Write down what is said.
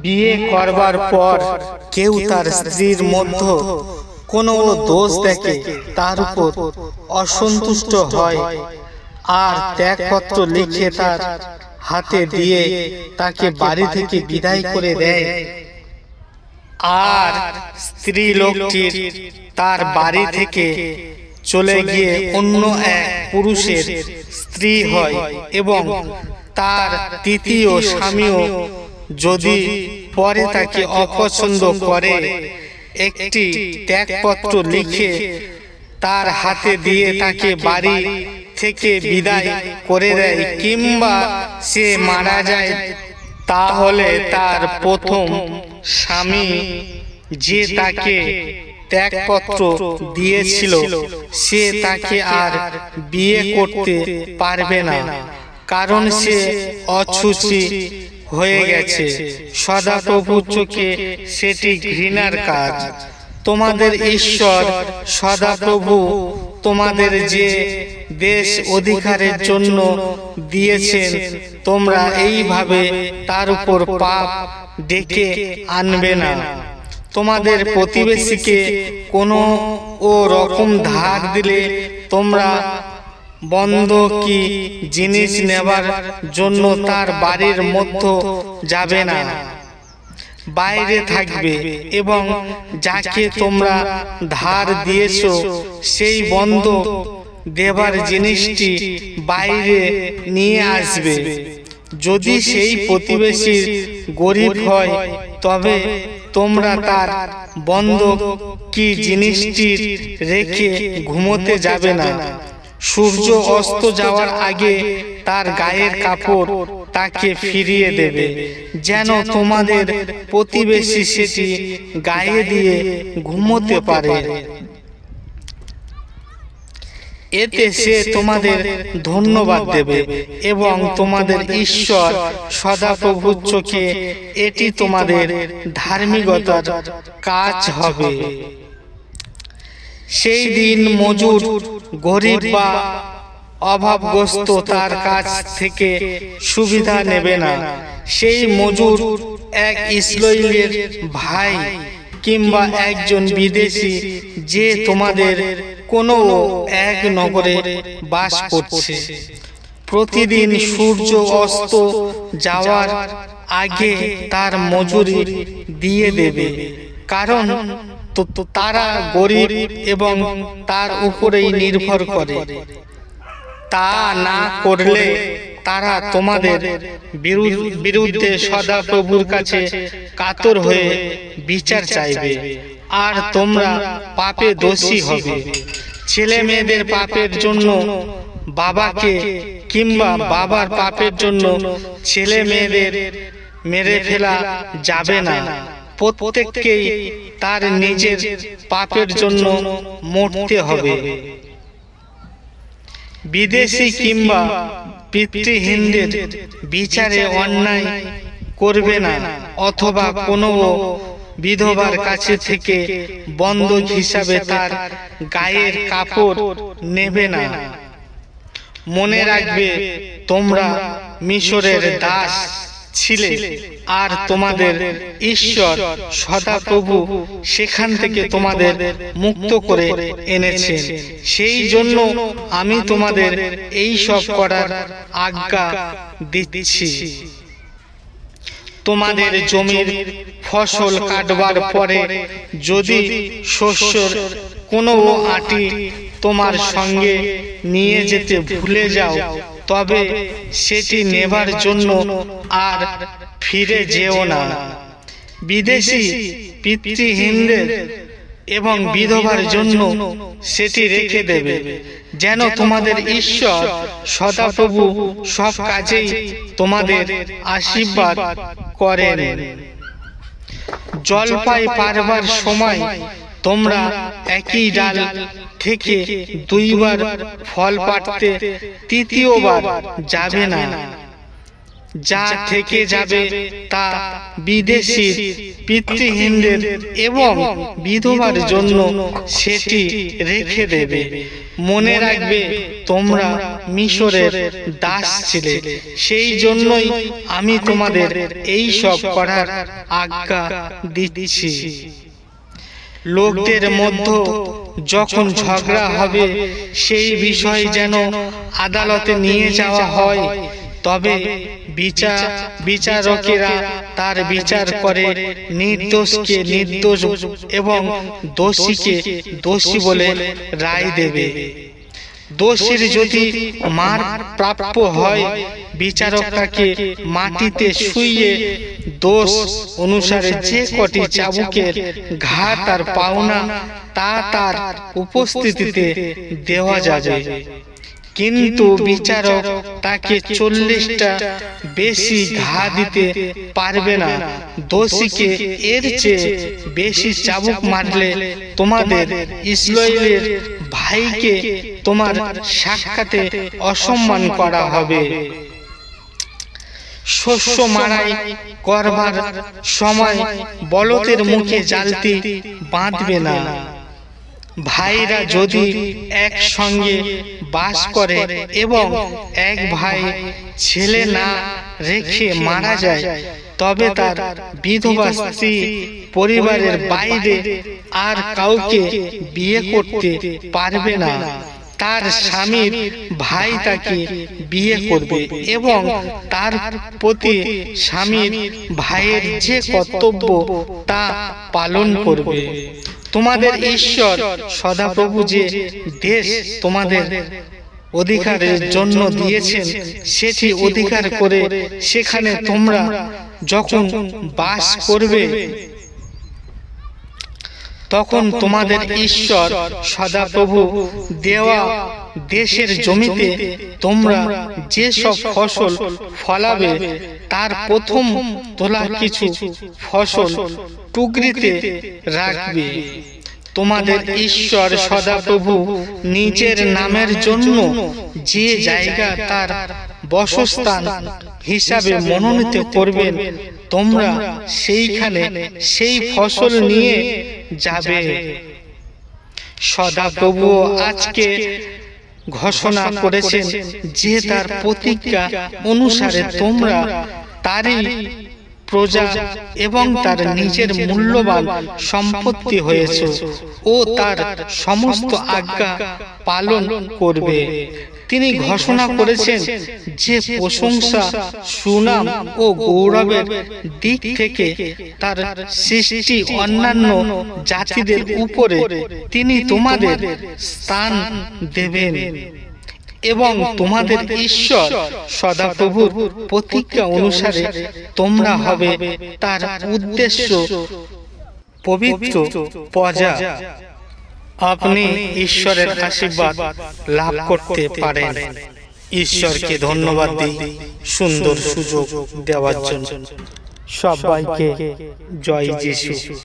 বিয়ে করবার পর কেউ তার স্ত্রীর মধ্যে কোনো দোষ দেখে তার উপর অসন্তুষ্ট হয় আর ত্যাগপত্র লিখে তার হাতে দিয়ে তাকে বাড়ি থেকে বিদায় করে দেয়, আর স্ত্রী লোকটির তার বাড়ি থেকে চলে গিয়ে অন্য এক পুরুষের স্ত্রী হয় এবং তার তৃতীয় স্বামীও যদি পরে তাকে অপছন্দ করে একটি ত্যাগপত্র লিখে তার হাতে দিয়ে তাকে বাড়ি থেকে বিদায় করে দেয় কিংবা সে মারা যায়, তাহলে তার প্রথম স্বামী যে তাকে ত্যাগপত্র দিয়েছিল সে তাকে আর বিয়ে করতে পারবে না, কারণ সে অশুচি হয়ে গেছে। সদাপ্রভুর চোখে সেটি ঘৃণার কাজ। তোমাদের ঈশ্বর সদাপ্রভু তোমাদের যে দেশ অধিকারের জন্য দিয়েছেন, তোমরা এইভাবে তার উপর পাপ ডেকে আনবে না। তোমাদের প্রতিবেশীকে কোনো রকম ধার দিলে তোমরা বন্ধকি জিনিস নেবার জন্য তার বাড়ির মধ্যে যাবে না, বাইরে থাকবে এবং যাকে তোমরা ধার দিয়েছ সেই বন্ধক দেবার জিনিসটি বাইরে নিয়ে আসবে। যদি সেই প্রতিবেশী গরিব হয় তবে তোমরা তার বন্ধক কি জিনিসটি রেখে ঘুমোতে যাবে না। সূর্য অস্ত যাওয়ার আগে তার গায়ের কাপড় তাকে ফিরিয়ে দেবে, যেন তোমাদের প্রতিবেশী সেটি গায়ে দিয়ে ঘুমোতে পারে। এতে সে তোমাদের ধন্যবাদ দেবে এবং তোমাদের ঈশ্বর সদাপ্রভুর চোখে এটি তোমাদের ধার্মিকতার কাজ হবে। সেই দিন মজুর গরিব বা অভাবগ্রস্ত তার কাছ থেকে সুবিধা নেবে না। সেই মজুর এক ইসরায়েলের ভাই কিংবা একজন বিদেশী যে তোমাদের কোনো এক নগরে বাস করছে, প্রতিদিন সূর্য অস্ত যাওয়ার আগে তার মজুরি দিয়ে দেবে, কারণ তারা গরিব এবং তার উপরেই নির্ভর করে। তা না করলে তারা তোমাদের বিরুদ্ধে সদাপ্রভুর কাছে কাতর হয়ে বিচার চাইবে আর তোমরা পাপে দোষী হবে। ছেলে মেয়েদের পাপের জন্য বাবাকে কিংবা বাবার পাপের জন্য ছেলে মেয়েদের মেরে ফেলা যাবে না। প্রত্যেককেই তার নিজের পাপের জন্য মরতে হবে। বিদেশী কিংবা পিতৃহীনদের বিচারে অন্যায় করবে না, অথবা কোনো বিধবার কাছে থেকে বন্ধক হিসাবে তার গায়ের কাপড় নেবে না। মনে রাখবে, তোমরা মিশরের দাস ছিলে আর তোমাদের ঈশ্বর সদাপ্রভু সেখান থেকে তোমাদের মুক্ত করে এনেছেন। সেই জন্য আমি তোমাদের এই সব করার আজ্ঞা দিচ্ছি। তোমাদের জমির ফসল কাটবার পরে যদি শস্যের কোনো আঁটি তোমার সঙ্গে নিয়ে যেতে ভুলে যাও, তবে সেটি নেবার জন্য আর ফিরে যেও না। বিদেশী পিতৃহীনদের এবং বিধবার জন্য সেটি রেখে দেবে, যেন তোমাদের ঈশ্বর সদাপ্রভু সব কাজেই তোমাদের আশীর্বাদ করেন। জলপাই পারবার সময় তোমরা একই ডাল থেকে দুইবার ফল পাড়তে তৃতীয়বার যাবে না। যা থেকে যাবে তা বিদেশী পিতৃহীনদের এবং বিধবার জন্য সেটি রেখে দেবে। মনে রাখবে তোমরা মিশরের দাস ছিলে, সেই জন্যই আমি তোমাদের এই সব করার আজ্ঞা দিচ্ছি। লোকদের মধ্যে যখন ঝগড়া হবে সেই বিষয় যেন আদালতে নিয়ে যাওয়া হয়, তবে বিচারকেরা তার বিচার করে নির্দোষকে নির্দোষ এবং দোষীকে দোষী বলে রায় দেবে। দোষীর যদি মার প্রাপ্য হয়, বিচারক তাকে মাটিতে শুইয়ে দোষ অনুসারে যে কটি চাবুকের ঘা তার পাওনা তা তার উপস্থিতিতে দেওয়া যাবে। কিন্তু বিচারক তাকে 40টা বেশি ঘা দিতে পারবে না। দোষীকে এর চেয়ে বেশি চাবুক মারলে তোমাদের ইসরায়েলের ভাইকে তোমার সাক্ষাতে অসম্মান করা হবে। শস্য মাড়াই করবার সময় বলদের মুখে জালতি বাঁধবে না। ভাইরা যদি একসঙ্গে বাস করে এবং এক ভাই ছেলে না রেখে মারা যায়, তবে তার বিধবা স্ত্রী পরিবারের বাইরে আর কাউকে বিয়ে করতে পারবে না। তার স্বামীর ভাই তাকে বিয়ে করবে এবং তার প্রতি স্বামীর ভাইয়ের যে কর্তব্য তা পালন করবে। তোমাদের ঈশ্বর সদাপ্রভু যে দেশ তোমাদের অধিকারের জন্য দিয়েছেন, সেটি অধিকার করে সেখানে তোমরা যখন বাস করবে, তখন তোমাদের ঈশ্বর সদাপ্রভু দেওয়া দেশের জমিতে তোমরা যে সব ফসল ফলাবে, তার প্রথম তোলা কিছু ফসল টুকরিতে রাখবে। তোমাদের ঈশ্বর সদাপ্রভু নিজের নামের জন্য যে জায়গা তার বাসস্থান হিসাবে মনোনীত করবেন, তোমরা সেইখানে সেই ফসল নিয়ে যাবে। সদাপ্রভু আজকে ঘোষণা করেছেন যে তার প্রতিজ্ঞা অনুসারে তোমরা তারই প্রজা এবং তার নিজের মূল্যবান সম্পত্তি হয়েছে ও তার সমস্ত আজ্ঞা পালন করবে। তিনি ঘোষণা করেছেন যে প্রশংসা, সুনাম ও গৌরবের দিক থেকে তার সৃষ্টি অন্যান্য জাতিদের উপরে তিনি তোমাদের স্থান দেবেন এবং তোমাদের ঈশ্বর সদাপ্রভুর প্রতিজ্ঞা অনুসারে তোমরা হবে তার উদ্দেশ্য পবিত্র প্রজা। আপনি ঈশ্বরের আশীর্বাদ লাভ করতে পারেন। ঈশ্বরকে ধন্যবাদ দিই সুন্দর সুযোগ দেওয়ার জন্য। সবাইকে জয় যিশু।